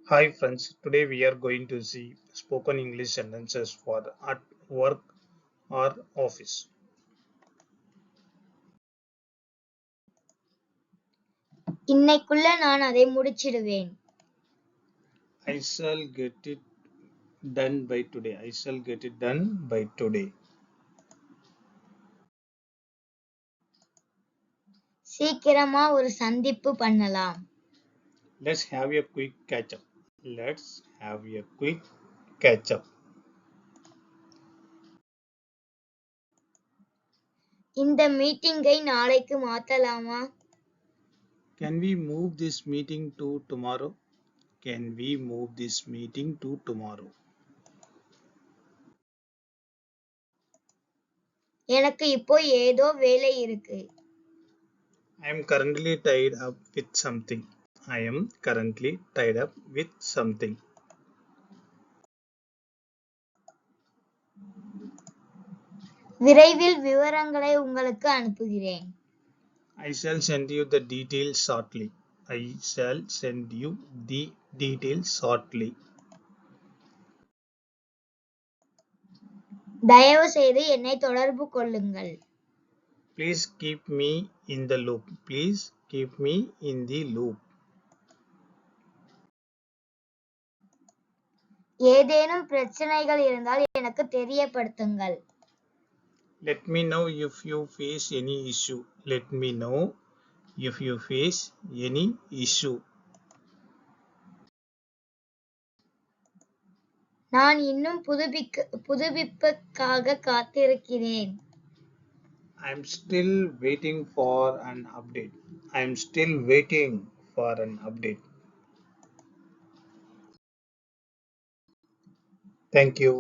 Hi friends, today we are going to see spoken English sentences for at work or office. இன்னைக்குள்ள நான் அதை முடிச்சிடுவேன். I shall get it done by today. I shall get it done by today. சீக்கிரமா ஒரு சந்திப்பு பண்ணலாம். Let's have a quick catch up. Let's have a quick catch up. இந்த மீட்டிங்கை நாளைக்கு மாத்தலாமா? Can we move this meeting to tomorrow? Can we move this meeting to tomorrow? எனக்கு இப்போ ஏதோ வேலை இருக்கு. I am currently tied up with something. I am currently tied up with something. விரைவில் விவரங்களை உங்களுக்கு அனுப்புகிறேன். I shall send you the details shortly. I shall send you the details shortly. தயவு செய்து என்னை தொடர்பு கொள்ளுங்கள். Please keep me in the loop. Please keep me in the loop. ஏதேனும் பிரச்சனைகள் இருந்தால் எனக்கு தெரியப்படுத்துங்கள். Let me know if you face any issue. Let me know if you face any issue. நான் இன்னும் புதுப்பிப்புக்காக காத்திருக்கிறேன். I am still waiting for an update. I am still waiting for an update. Thank you.